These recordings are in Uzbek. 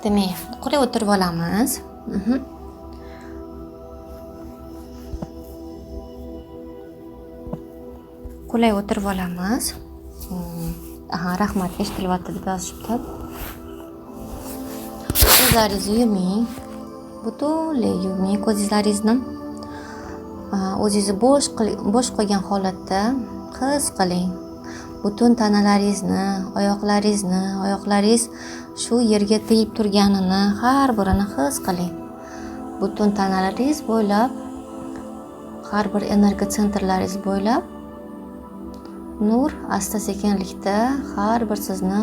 Demak, qulay o'tirib olamiz. Qulay o'tirib olamiz. Rahmat, eshitilyapti deb yozishibdi. Ko'zlaringizni yuming. Butunlay yuming ko'zlaringizni. O'zingizni bo'sh qolgan holatda his qiling. Butun tanalaringizni, oyoqlaringiz shu yerga tegib turganini, har birini his qiling. Butun tanalaringiz bo'ylab, har bir energiya sentrlaringiz bo'ylab nur asta-sekinlikda har bir sizni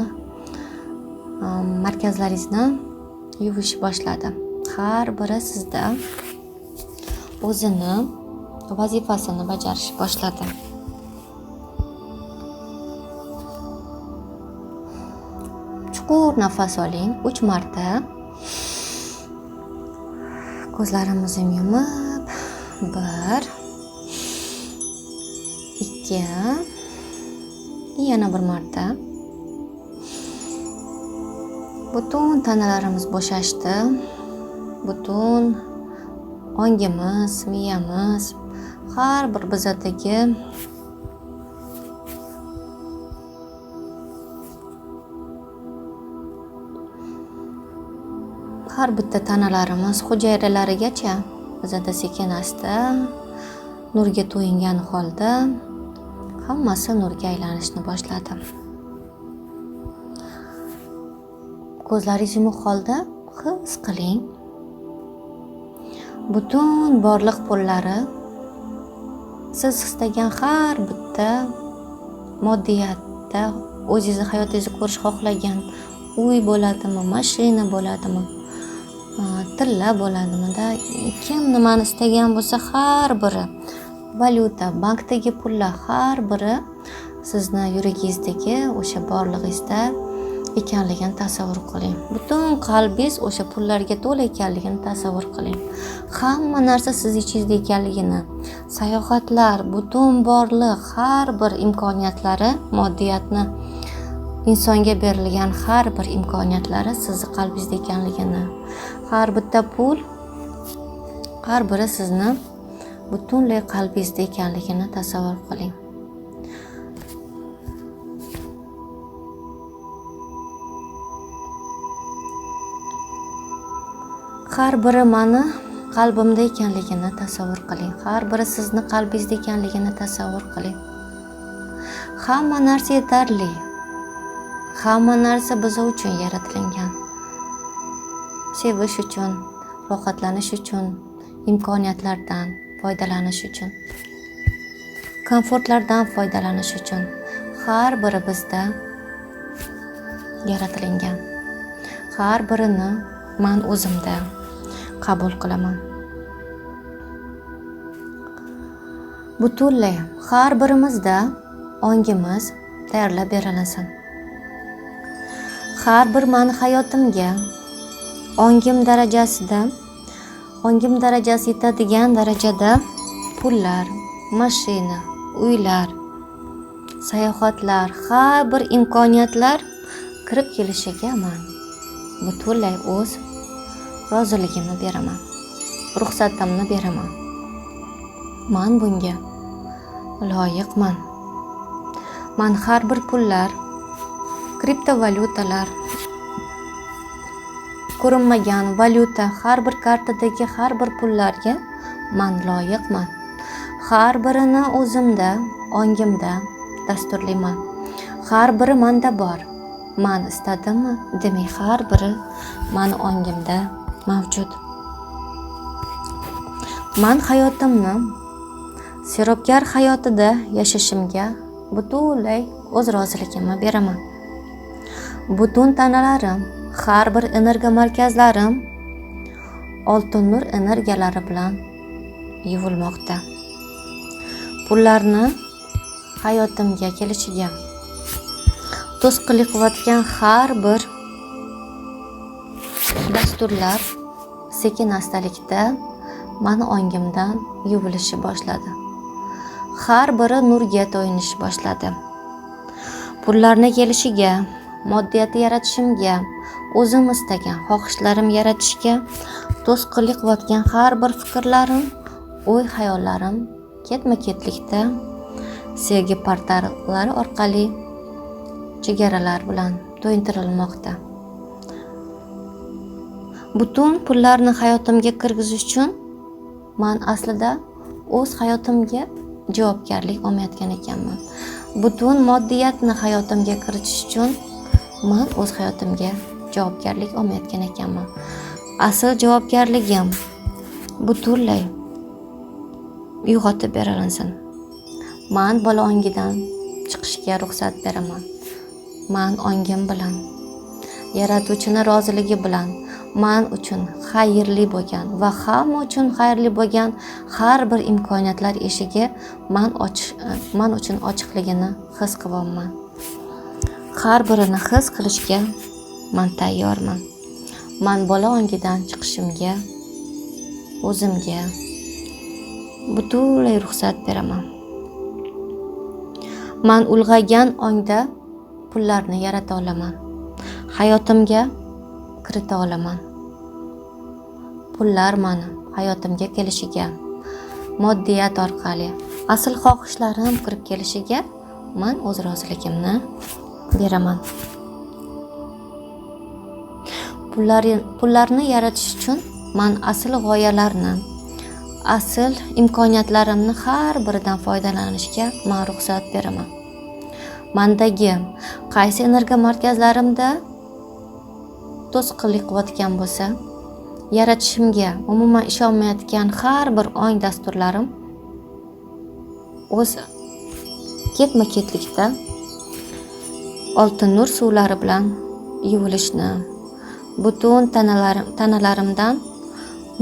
markazlaringizni yuvish boshladi. Har biri sizda o'zini vazifasini bajarish boshladi. Chuqur nafas oling 3 marta. Ko'zlarimizni yumib 1 2 yana bir marta. Butun tanalarimiz bo'shashdi. Butun ongimiz, miyamiz, har bir bizadagi har bitta tanalarimiz hujayralarigacha bizada sekin-asta nurga to'yingan holda hammasi nurga aylanishni boshladi. Ko'zlaringiz yumuq holda his qiling. Butun borliq pullari siz istagan har bitta moddiyatda o'zingizni hayotingizni ko'rish xohlagan uy bo'ladimi, mashina bo'ladimi, tilla bo'ladimi-da, kim nimani istagan bo'lsa har biri, valyuta, bankdagi pullar har biri sizni yuragingizdagi o'sha borlig'ingizda ekanligini tasavvur qiling. Butun qalbingiz o'sha pullarga to'la ekanligini tasavvur qiling. Hamma narsa siz ichingizda ekanligini, sayohatlar, butun borliq, har bir imkoniyatlari, moddiyatni insonga berilgan har bir imkoniyatlari sizni qalbingizda ekanligini, har bitta pul har biri sizni butunlay qalbingizda ekanligini tasavvur qiling. Har biri meni qalbimda ekanligini tasavvur qiling. Har biri sizni qalbingizda ekanligini tasavvur qiling. Hamma narsa yetarli. Hamma narsa biz uchun yaratilgan. Sevish uchun, rohatlanish uchun, imkoniyatlardan foydalanish uchun, komfortlardan foydalanish uchun har biri bizda yaratilgan. Har birini men o'zimda qabul qilaman. Butunlay har birimizda ongimiz tayyorlab berilsin. Har bir meni hayotimga ongim darajasi yetadigan darajada pullar, mashina, uylar, sayohatlar, har bir imkoniyatlar kirib kelishiga men butunlay o'z roziligimni beraman, ruxsatimni beraman. Men bunga loyiqman. Men har bir pullar, kriptovalyutalar, ko'rinmagan valyuta, har bir kartadagi har bir pullarga men loyiqman. Har birini o'zimda, ongimda dasturlayman. Har biri menda bor. Men istadimmi? Demak, har biri meni ongimda mavjud. Men hayotimni serobgar hayotida yashashimga butunlay o'z roziligimni beraman. Butun tanalarim, har bir energiya markazlarim oltin nur energiyalari bilan yuvilmoqda. Pullarni hayotimga kelishiga to'sqinlik qilayotgan har bir dasturlar sekin-astalikda meni ongimdan yuvilishni boshladi. Har biri nurga to'yinish boshladi. Pullarni kelishiga, moddiyatni yaratishimga, o'zim istagan xohishlarim yaratishga to'sqinlik qilayotgan har bir fikrlarim, o'y-hayollarim ketma-ketlikda sevgi portallari orqali chegaralar bilan to'yintirilmoqda. Butun pullarni hayotimga kirgizish uchun men aslida o'z hayotimga javobgarlik olmayotgan ekanman. Butun moddiyatni hayotimga kiritish uchun men o'z hayotimga javobgarlik olmayotgan ekanman. Asl javobgarligim butunlay uyg'otib berilinsin. Men bola ongidan chiqishga ruxsat beraman. Men ongim bilan, yaratuvchini roziligi bilan men uchun xayrli bo'lgan va hamma uchun xayrli bo'lgan har bir imkoniyatlar eshigi men uchun ochiqligini his qilyapman. Har birini his qilishga men tayyorman. Men bola ongidan chiqishimga o'zimga butunlay ruxsat beraman. Men ulg'aygan ongda pullarni yarata olaman. Hayotimga kirita olaman. Pullar meni hayotimga kelishiga, moddiyat orqali asl xohishlarim kirib kelishiga men o'z roziligimni beraman. Pullarni yaratish uchun men asl g'oyalarni, asl imkoniyatlarimni har biridan foydalanishga men ruxsat beraman. Mendagi qaysi energiya markazlarimda to'sqinlik qilayotgan bo'lsa, yaratishimga umuman ishonmayotgan har bir ong dasturlarim o'z ketma-ketlikda oltin nur suvlari bilan yuvilishni, butun tanalarimdan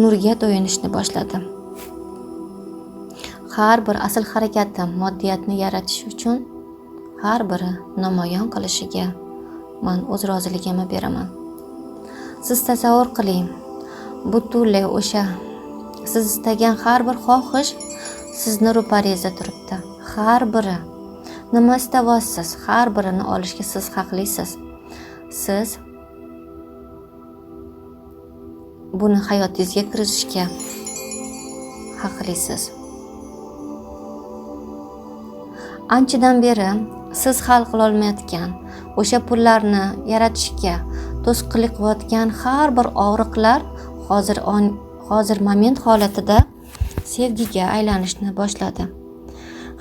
nurga to'yinishni boshladim. Har bir asl harakatim moddiyatni yaratish uchun har biri namoyon qilishiga men o'z roziligimni beraman. Siz tasavvur qiling, butunlay o'sha siz istagan har bir xohish sizni ro'paringizda turibdi. Har biri nima istayapsiz, har birini olishga siz haqlisiz. Siz buni hayotingizga kiritishga haqlisiz. Anchadan beri siz hal qila olmayotgan o'sha pullarni yaratishga to'sqinlik qilayotgan har bir og'riqlar hozir moment holatida sevgiga aylanishni boshladi.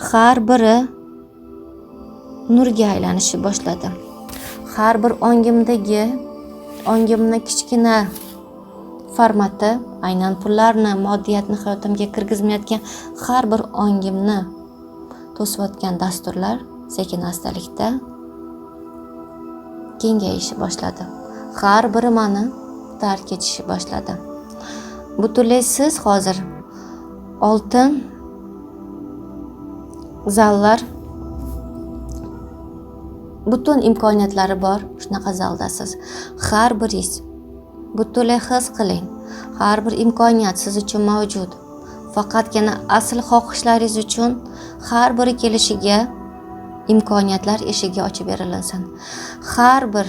Har biri nurga aylanishni boshladi. Har bir ongimni kichkina formati, aynan pullarni, moddiyatni hayotimga kirgizmayotgan har bir ongimni to'sayotgan dasturlar sekin-astalikda kengayishni boshladi. Har biri meni tark etishni boshladi. Butunlay siz hozir oltin zallar, butun imkoniyatlari bor shunaqa zaldasiz. Har biringiz butunlay his qiling. Har bir imkoniyat siz uchun mavjud. Faqatgina asl xohishlaringiz uchun har biri kelishiga imkoniyatlar eshigi ochib berilinsin. Har bir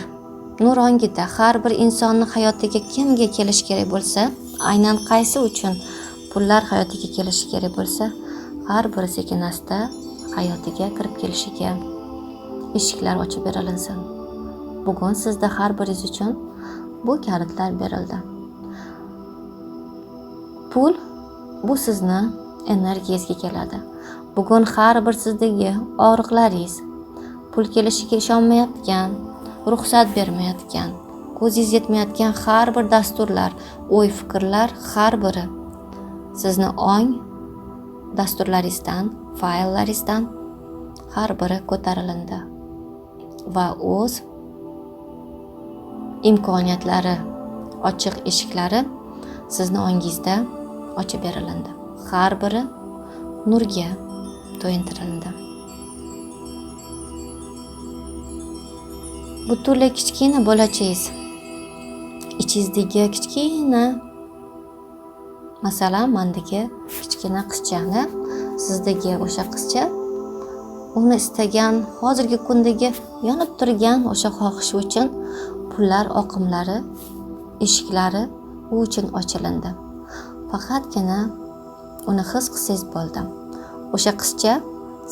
nur ongida har bir insonni hayotiga kimga kelish kerak bo'lsa, aynan qaysi uchun pullar hayotiga kelishi kerak bo'lsa, har biri sekin-asta hayotiga kirib kelishiga eshiklar ochib berilinsin. Bugun sizda har biringiz uchun bu kalitlar berildi. Pul bu sizni energiyangizga keladi. Bugun har bir sizdagi og'riqlaringiz, pul kelishiga ishonmayotgan, ruxsat bermayotgan, ko'zingiz yetmayotgan har bir dasturlar, o'y fikrlar har biri sizni ong dasturlaringizdan, fayllaringizdan har biri ko'tarilindi va o'z imkoniyatlari, ochiq eshiklari sizni ongingizda ochib berilindi. Har biri nurga to'yintirildi. Butunlay kichkina bolachangiz, ichingizdagi kichkina, masalan, mendagi kichkina qizchani, sizdagi o'sha qizcha uni istagan hozirgi kundagi yonib turgan o'sha xohishi uchun pullar oqimlari, eshiklari u uchun ochilindi. Faqatgina uni his qilsangiz bo'ldi. O'sha qizcha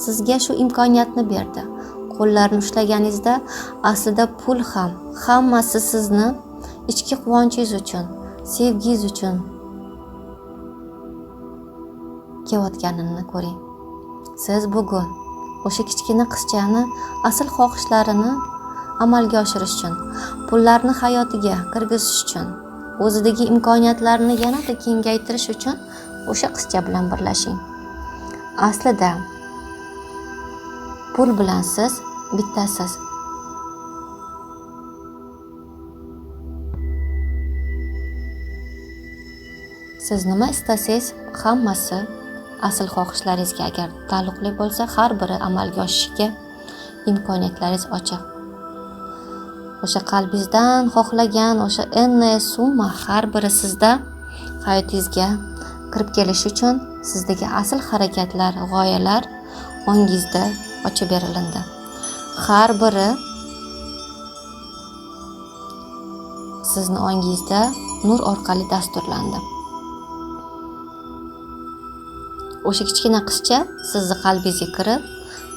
sizga shu imkoniyatni berdi. Qo'llarini ushlaganingizda aslida pul ham hammasi sizni ichki quvonchingiz uchun, sevgingiz uchun kelayotganini ko'ring. Siz bugun o'sha kichkina qizchani asl xohishlarini amalga oshirish uchun, pullarni hayotiga kirgizish uchun, o'zidagi imkoniyatlarni yanada kengaytirish uchun o'sha qizcha bilan birlashing. Aslida pul bilan siz bittasiz. Siz nima istasangiz, hammasi asl xohishlaringizga agar taalluqli bo'lsa, har biri amalga oshishiga imkoniyatlaringiz ochiq. O'sha qalbingizdan xohlagan o'sha n summa har biri sizda hayotingizga kirib kelish uchun sizdagi asl harakatlar, g'oyalar ongingizda ochib berilindi. Har biri sizni ongingizda nur orqali dasturlandi. O'sha kichkina qizcha sizni qalbingizga kirib,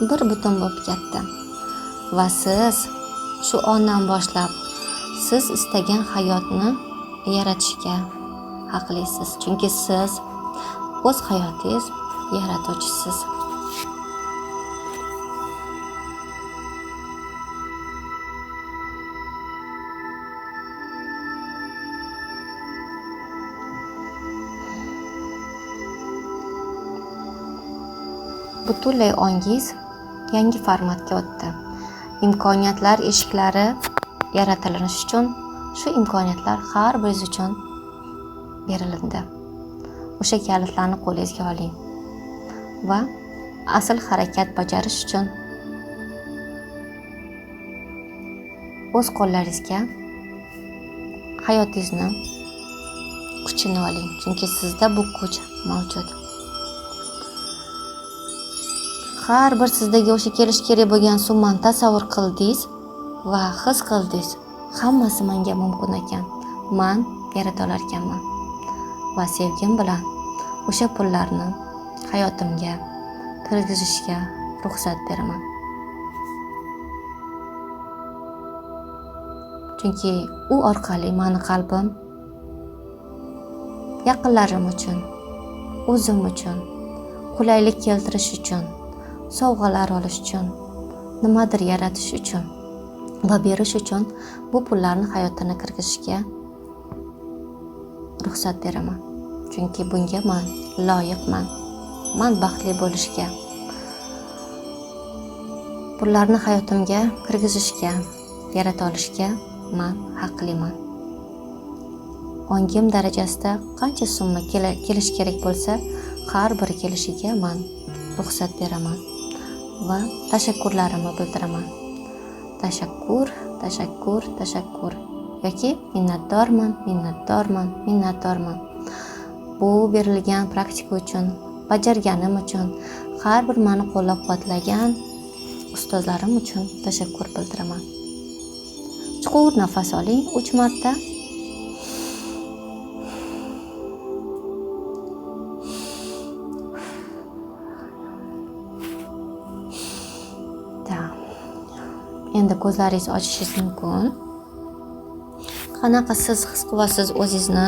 bir butun bo'lib ketdi. Va siz shu ondan boshlab siz istagan hayotni yaratishga haqlisiz. Chunki siz o'z hayotingiz yaratuvchisiz. Butunlay ongingiz yangi formatga o'tdi. Imkoniyatlar eshiklari yaratilish uchun shu imkoniyatlar har biriz uchun berilindi. O'sha kalitlarni qo'lingizga oling va asl harakat bajarish uchun o'z qo'llaringizga hayotingizni kuchini oling. Chunki sizda bu kuch mavjud. Har bir sizdagi o'sha kelish kerak bo'lgan summani tasavvur qildingiz va his qildingiz. Hammasi menga mumkin ekan. Men yarata olar ekanman. Va sevgim bilan o'sha pullarni hayotimga kirgizishga ruxsat beraman. Chunki u orqali meni qalbim yaqinlarim uchun, o'zim uchun, qulaylik keltirish uchun, sovg'alar olish uchun, nimadir yaratish uchun va berish uchun bu pullarni hayotini kirgizishga ruxsat beraman. Chunki bunga men loyiqman. Men baxtli bo'lishga, pullarni hayotimga kirgizishga, yarata olishga men haqliman. Ongim darajasida qancha summa kelish kerak bo'lsa, har biri kelishiga men ruxsat beraman va tashakkurlarimni bildiraman. Tashakkur, tashakkur, tashakkur. Yoki minnatdorman, minnatdorman, minnatdorman. Bu berilgan praktika uchun, bajarganim uchun, har bir meni qo'llab-quvvatlagan ustozlarim uchun tashakkur bildiraman. Chuqur nafas oling 3 marta. Endi ko'zlaringizni ochishingiz mumkin. Qanaqa siz his qilyapsiz o'zingizni?